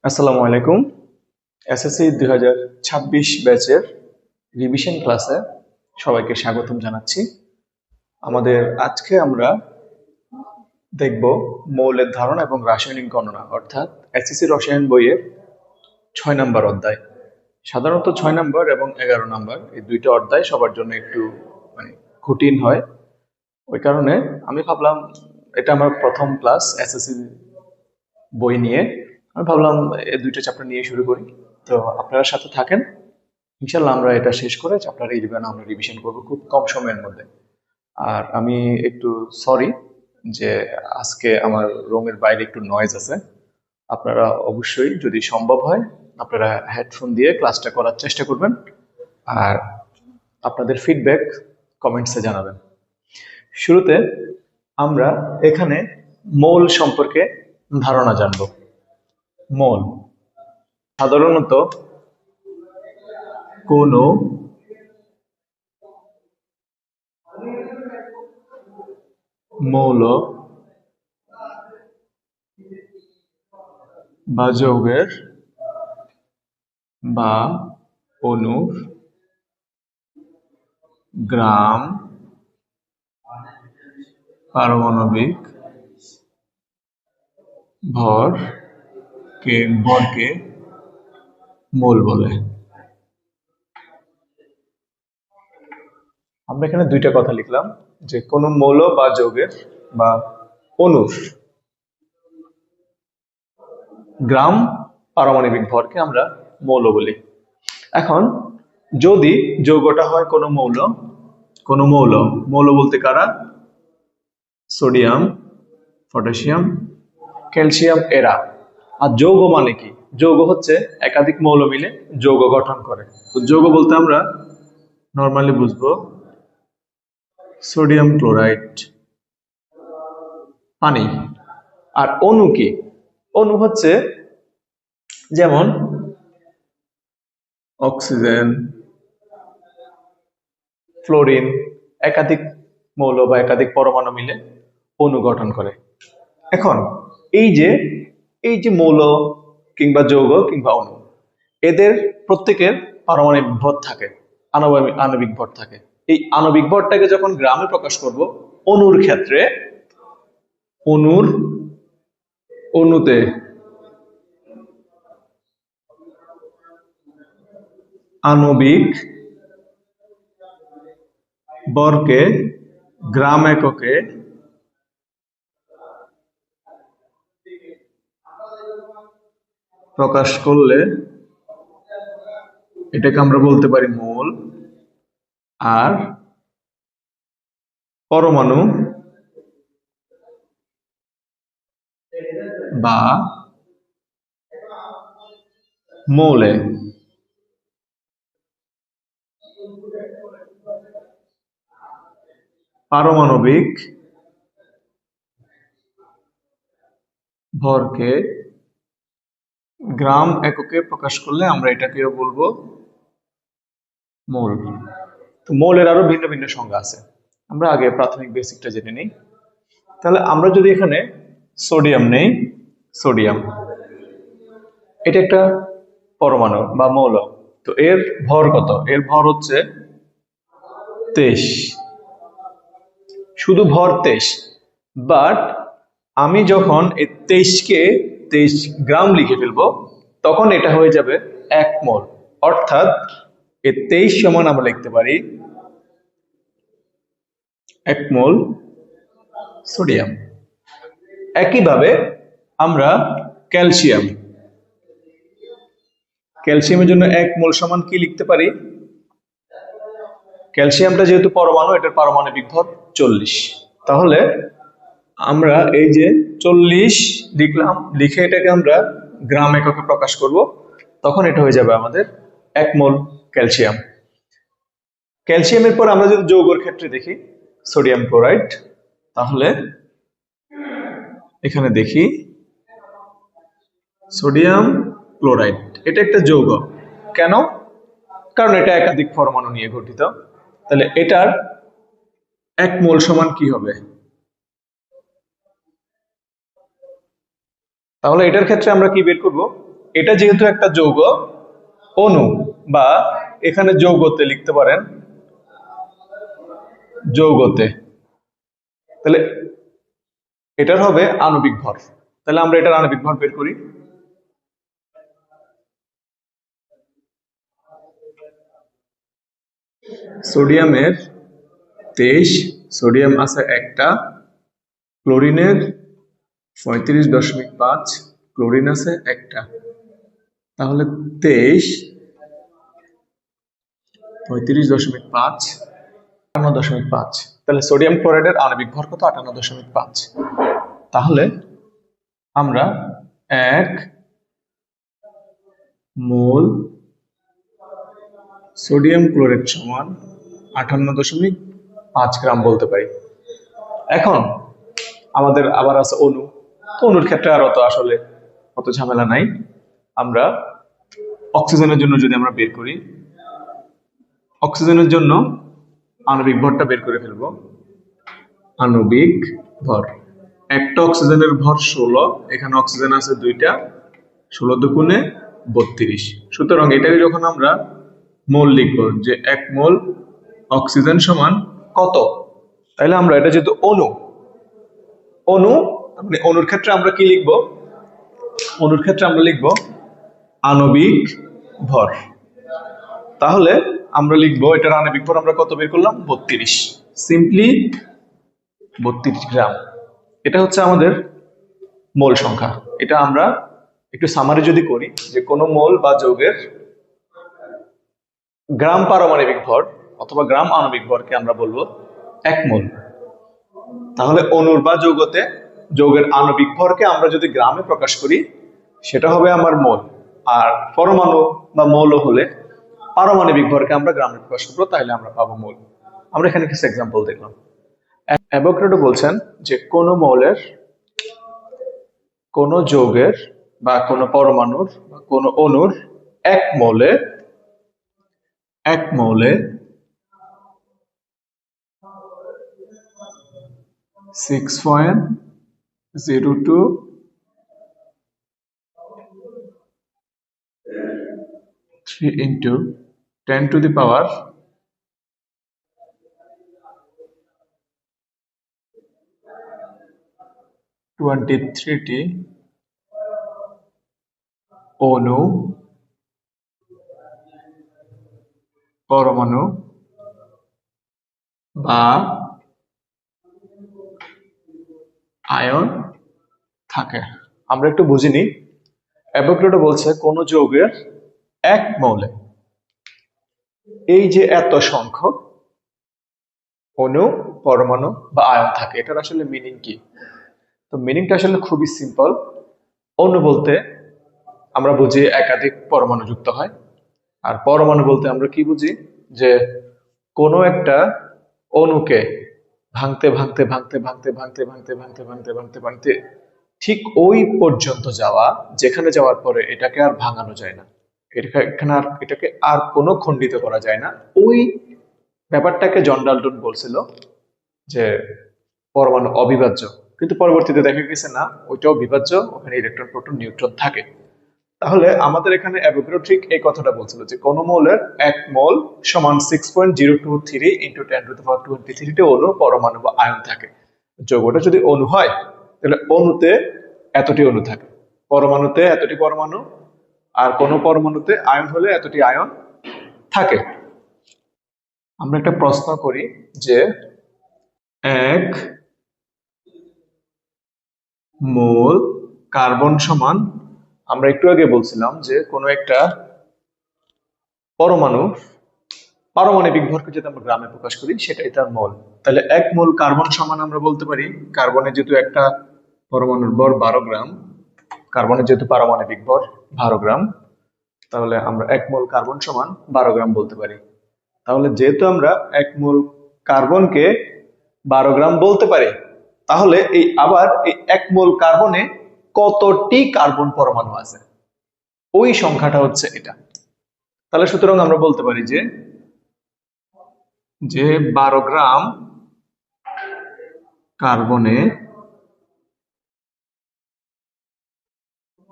আসসালামু আলাইকুম। এসএসসি 2026 ব্যাচের রিভিশন ক্লাসে সবাইকে স্বাগতম জানাচ্ছি। আজকে আমরা দেখব মৌলের ধারণা এবং রাসায়নিক গণনা, অর্থাৎ এসএসসি রসায়ন বইয়ের 6 নম্বর অধ্যায়। সাধারণত 6 নম্বর এবং 11 নম্বর এই দুইটা অধ্যায় সবার জন্য একটু কঠিন হয়। ওই কারণে আমি ভাবলাম এটা আমার প্রথম ক্লাস এসএসসি বই নিয়ে। আমি ভাবলাম এই দুইটা চ্যাপ্টার নিয়ে শুরু করি। তো আপনারা সাথে থাকেন, ইনশাল্লাহ আমরা এটা শেষ করে চ্যাপ্টার 11 আমরা রিভিশন করব খুব কম সময়ের মধ্যে। আর আমি একটু সরি যে আজকে আমার রুমের বাইরে একটু নয়েজ আছে। আপনারা অবশ্যই যদি সম্ভব হয় আপনারা হেডফোন দিয়ে ক্লাসটা করার চেষ্টা করবেন, আর আপনাদের ফিডব্যাক কমেন্টসে জানাবেন। শুরুতে আমরা এখানে মৌল সম্পর্কে ধারণা জানব। মৌল সাধারণত কোনো মৌল বা যৌগের বা অণুর গ্রাম পারমাণবিক ভরকে মোল বলে। আমরা এখানে দুইটা কথা লিখলাম, যে কোন মৌল বা যৌগের বা অণুর গ্রাম পারমাণবিক ভরকে আমরা মৌল বলি। এখন যদি যৌগটা হয় কোনো মৌল বলতে কারা? সোডিয়াম, পটাশিয়াম, ক্যালসিয়াম, এরা। আর যৌগ মানে কি? যৌগ হচ্ছে একাধিক মৌল মিলে যৌগ গঠন করে। তো যৌগ বলতে আমরা নরমালি বুঝবো সোডিয়াম ক্লোরাইড, পানি। আর অণু কি? অণু হচ্ছে যেমন অক্সিজেন, ফ্লোরিন, একাধিক মৌল বা একাধিক পরমাণু মিলে অণু গঠন করে। এখন এই যে মৌল কিংবা যৌগ কিংবা অণু, এদের প্রত্যেকের পারমাণবিক ভর থাকে, আণবিক ভর থাকে। এই আণবিক ভরটাকে যখন গ্রামে প্রকাশ করব, অণুর ক্ষেত্রে অণুতে আণবিক ভরকে গ্রাম এককে প্রকাশ করলে এটাকে আমরা বলতে পারি মোল। আর পরমাণু বা মৌলে পারমাণবিক ভরকে গ্রাম এককে প্রকাশ করলে আমরা এটাকে বলবো মোল। তো মৌলের আরো ভিন্ন ভিন্ন সংজ্ঞা আছে, আমরা আগে প্রাথমিক বেসিকটা জেনে নিই। তাহলে আমরা যদি এখানে সোডিয়াম নেই, সোডিয়াম এটা একটা পরমাণু বা মৌল। তো এর ভর কত? এর ভর হচ্ছে 23, শুধু ভর 23। বাট আমি যখন এই 23কে 23 গ্রাম লিখে ফেলবো, তখন এটা হয়ে যাবে 1 মোল। অর্থাৎ এই 23 সমান আমরা লিখতে পারি 1 মোল সোডিয়াম। একইভাবে আমরা ক্যালসিয়ামের জন্য 1 মোল সমান কি লিখতে পারি? ক্যালসিয়ামটা যেহেতু পরমাণু, এটার পারমাণবিক ভর 40। তাহলে আমরা এই যে 40 লিখলাম, লিখে এটাকে আমরা গ্রাম এককে প্রকাশ করব, তখন এটা হয়ে যাবে আমাদের 1 মোল ক্যালসিয়াম। ক্যালসিয়ামের পর আমরা যদি যৌগের ক্ষেত্রে দেখি সোডিয়াম ক্লোরাইড, তাহলে এখানে দেখি সোডিয়াম ক্লোরাইড এটা একটা যৌগ। কেন? কারণ এটা একাধিক পরমাণু নিয়ে গঠিত। তাহলে এটার 1 মোল সমান কি হবে? তাহলে এটার ক্ষেত্রে আমরা কি বের করব? এটা যেহেতু একটা যৌগ অণু, বা এখানে যৌগতে লিখতে পারেন, যৌগতে, তাহলে এটার হবে আণবিক ভর। তাহলে আমরা এটার আণবিক ভর বের করি। সোডিয়ামের 23, সোডিয়াম আছে একটা, ক্লোরিনের 35.5, ক্লোরিন আছে একটা, তাহলে 23, 35.5, 58.5। তাহলে সোডিয়াম ক্লোরাইডের আণবিক ভর কত? 58.5। তাহলে আমরা 1 মোল সোডিয়াম ক্লোরাইড সমান 58.5 গ্রাম বলতে পারি। এখন আমাদের আবার আছে অণু। তো অণুর ক্ষেত্রে আর আসলে অত ঝামেলা নাই। আমরা অক্সিজেনের জন্য যদি আমরা বের করি, অক্সিজেনের জন্য আণবিক ভরটা বের করে ফেলবো। আণবিক ভর, একটা অক্সিজেনের ভর 16, এখানে অক্সিজেন আছে দুইটা, 16 দুগুণে 32। সুতরাং এটাকে যখন আমরা মোল লিখবো, যে 1 মোল অক্সিজেন সমান কত, তাহলে আমরা এটা যেহেতু অণু, মানে অণুর ক্ষেত্রে আমরা কি লিখবো? অণুর ক্ষেত্রে আমরা লিখবো আণবিক ভর। তাহলে আমরা লিখবো এটার আণবিক ভর আমরা কত বের করলাম? 32, সিম্পলি 32 গ্রাম। এটা হচ্ছে আমাদের মোল সংখ্যা। এটা আমরা একটু সামারি যদি করি, যে কোনো মোল বা যৌগের গ্রাম পারমাণবিক ভর অথবা গ্রাম আণবিক ভরকে আমরা বলবো 1 মোল। তাহলে অণুর বা যৌগতে যৌগের আণবিক ভরকে আমরা যদি গ্রামে প্রকাশ করি, সেটা হবে আমার মোল। আর পরমাণু বা মৌল হলে পারমাণবিক ভরকে আমরা গ্রামে প্রকাশ করবো, তাহলে আমরা পাবো মোল। আমরা এখানে কিছু এক্সাম্পল দেখলাম। অ্যাভোগাড্রো বলছেন যে কোনো মৌলের, কোনো যৌগের বা কোনো পরমাণুর বা কোনো অণুর 1 মোলে 6.02 3 into 10 to the power 23টি অণু, পরমাণু বা আয়ন থাকে। আমরা একটু বুঝিনি। অ্যাভোগাড্রো বলছে কোন যৌগের 1 মৌলে এই যে এত সংখ্যক অণু, পরমাণু বা আয়ন থাকে, এটার আসলে মিনিং কি? তো মিনিংটা আসলে খুবই সিম্পল। অণু বলতে আমরা বুঝি একাধিক পরমাণু যুক্ত হয়, আর পরমাণু বলতে আমরা কি বুঝি? যে কোনো একটা অণুকে ভাঙতে ভাঙতে ভাঙতে ভাঙতে ভাঙতে ভাঙতে ভাঙতে ভাঙতে ভাঙতে ভাঙতে ঠিক ওই পর্যন্ত যাওয়া, যেখানে যাওয়ার পরে এটাকে আর ভাঙানো যায় না, এখানে আর এটাকে আর কোনো খণ্ডিত করা যায় না। ওই ব্যাপারটাকে জন ডাল্টন বলছিল যে পরমাণু অবিভাজ্য, কিন্তু পরবর্তীতে দেখা গেছে না, ওইটাও বিভাজ্য, ওখানে ইলেকট্রন, প্রোটন, নিউট্রন থাকে। তাহলে আমাদের এখানে অ্যাভোগাড্রো ঠিক এই কথাটা বলছিল যে কোন মৌলের 1 মোল সমান 6.023 ইন্টু 10 টু দি পাওয়ার 23 অণু, পরমাণু বা আয়ন থাকে। যৌগটা যদি অণু হয়, তাহলে অণুতে এতটি অণু থাকে, পরমাণুতে এতটি পরমাণু, আর কোন পরমাণুতে আয়ন হলে এতটি আয়ন থাকে। আমরা একটা প্রশ্ন করি যে 1 মোল কার্বন সমান, আমরা একটু আগে বলছিলাম যে কোনো একটা পরমাণু পারমাণবিক ভরকে যদি আমরা গ্রামে প্রকাশ করি, সেটাই তার মোল। তাহলে 1 মোল কার্বন সমান আমরা বলতে পারি, কার্বনের যেহেতু একটা পরমাণুর ভর 12 গ্রাম, কার্বনের যেহেতু পারমাণবিক ভর 12 গ্রাম, তাহলে আমরা 1 মোল কার্বন সমান 12 গ্রাম বলতে পারি। তাহলে যেহেতু আমরা 1 মোল কার্বনকে 12 গ্রাম বলতে পারি, তাহলে আবার এই 1 মোল কার্বনে কতটি কার্বন পরমাণু আছে, ওই সংখ্যাটা হচ্ছে এটা। তাহলে সুতরাং আমরা বলতে পারি যে 12 গ্রাম কার্বনে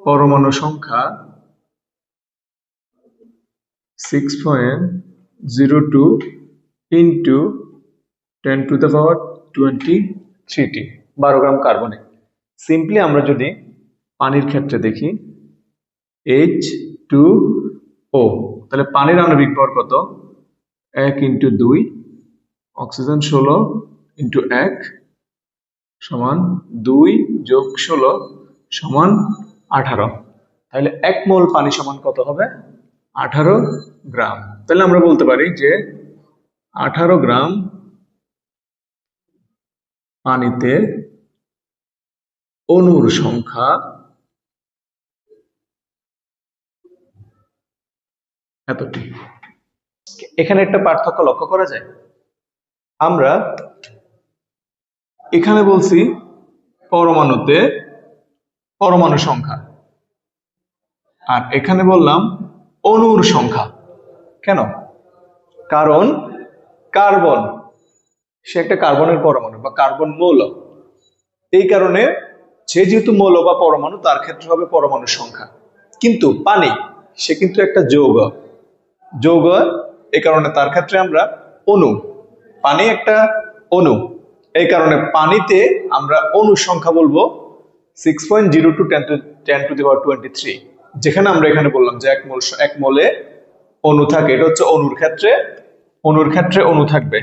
পরমাণু সংখ্যা 6.02 ইন্টু 10⁻23 12 গ্রাম কার্বনে। সিম্পলি আমরা যদি পানির ক্ষেত্রে দেখি H2O, তাহলে পানির আণবিক ভর কত? 1 ইন্টু 2, অক্সিজেন 16 ইন্টু 1 সমান 2 যোগ 16 সমান 18। তাহলে 1 মোল পানি সমান কত হবে? 18 গ্রাম। তাহলে আমরা বলতে পারি যে 18 গ্রাম পানিতে অণুর সংখ্যা এতটি। এখানে একটা পার্থক্য লক্ষ্য করা যায়। আমরা এখানে বলছি পরমাণুতে পরমাণু সংখ্যা, আর এখানে বললাম অণুর সংখ্যা। কেন? কারণ কার্বন, সে একটা কার্বনের পরমাণু বা কার্বন মৌল। এই কারণে সে যেহেতু মৌল বা পরমাণু, তার ক্ষেত্রে হবে পরমাণুর সংখ্যা। কিন্তু পানি, সে কিন্তু একটা যৌগ, এই কারণে তার ক্ষেত্রে আমরা অণু। পানি একটা অণু, এই কারণে পানিতে আমরা অণুর সংখ্যা বলবো 6.02 10⁻23। যেখানে আমরা এখানে বললাম যে এক মোলে অণু থাকে, এটা হচ্ছে অণুর ক্ষেত্রে অণু থাকবে,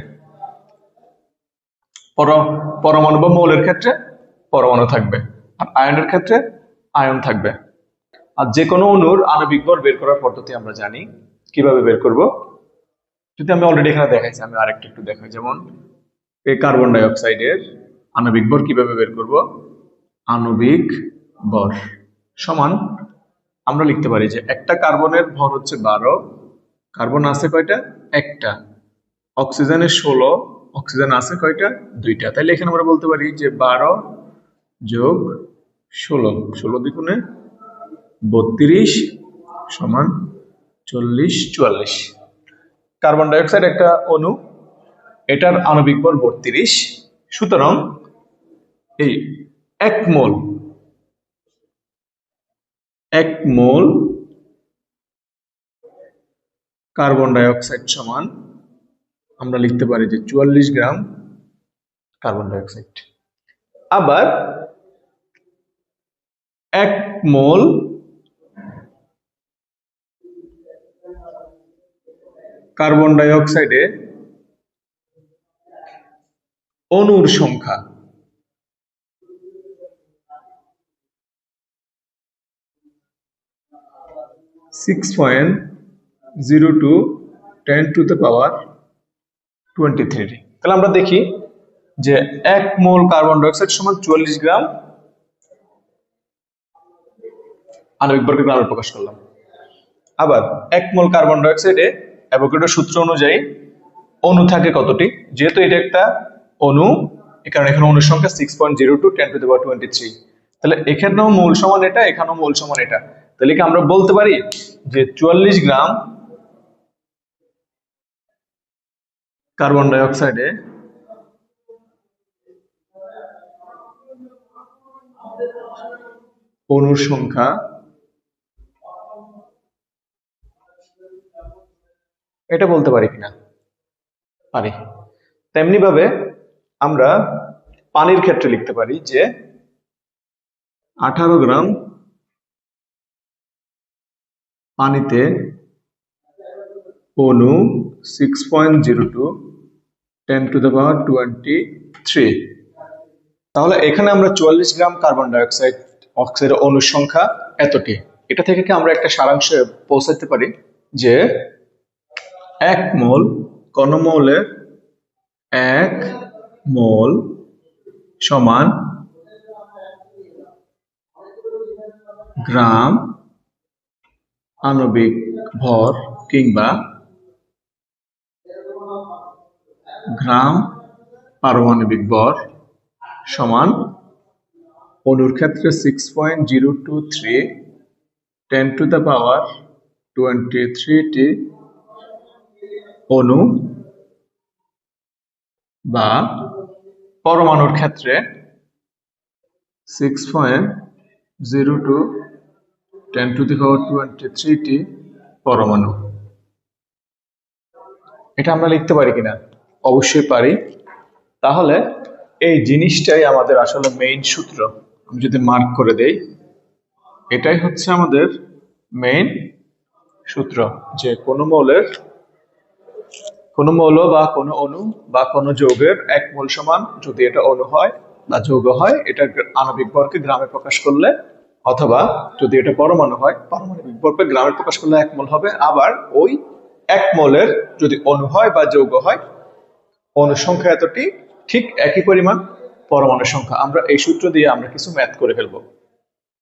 পরমাণু বা মৌলের ক্ষেত্রে পরমাণু থাকবে, আর আয়নের ক্ষেত্রে আয়ন থাকবে। আর যে কোনো অণুর আণবিক ভর বের করার পদ্ধতি আমরা জানি। কিভাবে বের করব? যদি আমি অলরেডি এখানে দেখাইছি, আমি আরেকটু একটু দেখাই। যেমন এই কার্বন ডাই অক্সাইডের আণবিক ভর কিভাবে বের করব? আণবিক ভর সমান আমরা লিখতে পারি যে একটা কার্বনের ভর হচ্ছে 12, কার্বন আছে কয়টা? একটা। অক্সিজেনের 16, অক্সিজেন আছে কয়টা? 2টা। তাহলে এখানে আমরা বলতে পারি যে 12 যোগ 16, 16 দ্বিগুণে 32 সমান 40 44। কার্বন ডাই অক্সাইড একটা অণু, এটার আণবিক ভর 32। সুতরাং এই 1 মোল কার্বন ডাই অক্সাইড সমান আমরা লিখতে পারি যে 44 গ্রাম কার্বন ডাই অক্সাইড। আবার 1 মোল কার্বন ডাই অক্সাইডে অণুর সংখ্যা 6.02 10⁻23। তাহলে আমরা দেখি যে 1 মোল কার্বন ডাই অক্সাইড সমান 44 গ্রাম আণবিক ভরকে গ্রামে প্রকাশ করলাম। আবার 1 মোল কার্বন ডাই অক্সাইডে অ্যাভোগাড্রোর সূত্র অনুযায়ী অণু থাকে কতটি? যেহেতু এটা একটা অণু, এই কারণে এখানে অণুর সংখ্যা 6.02 10⁻23। তাহলে এখানেও মোল সমান এটা, এখানেও মোল সমান এটা। তাহলে কি আমরা বলতে পারি যে 44 গ্রাম কার্বন ডাই অক্সাইডে অণুর সংখ্যা এটা বলতে পারি কিনা? পারি। তেমনি ভাবে আমরা পানির ক্ষেত্রে লিখতে পারি যে 18 গ্রাম পানিতে অণু 6.02 10⁻23। তাহলে এখানে আমরা 44 গ্রাম কার্বন ডাই অক্সাইডের অণুর সংখ্যা এতটি। এটা থেকে কি আমরা একটা সারাংশে পৌঁছাতে পারি যে 1 মোল ঘনমৌলের 1 মোল সমান গ্রাম আণবিক ভর কিংবা গ্রাম পারমাণবিক ভর সমান অণুর ক্ষেত্রে 6.023 10⁻23টি অণু বা পরমাণুর ক্ষেত্রে 6.02 10⁻23টি পরমাণু। এটা আমরা লিখতে পারি কিনা? অবশ্যই পারি। তাহলে এই জিনিসটাই আমাদের আসলে মেইন সূত্র। আমি যদি মার্ক করে দেই, এটাই হচ্ছে আমাদের মেইন সূত্র, যে কোনো মৌল বা কোনো অণু বা কোনো যৌগের এক মোল সমান, যদি এটা অণু হয় বা যৌগ হয়, এটা আণবিক ভরকে গ্রামে প্রকাশ করলে, অথবা যদি এটা পরমাণু হয়, পারমাণবিক ভরকে গ্রামে প্রকাশ করলে 1 মোল হবে। আবার ওই 1 মোলের যদি অণু হয় বা যৌগ হয়, অণু সংখ্যা এতটি, ঠিক একই পরিমাণ পরমাণু সংখ্যা। আমরা এই সূত্র দিয়ে আমরা কিছু ম্যাথ করে ফেলবো।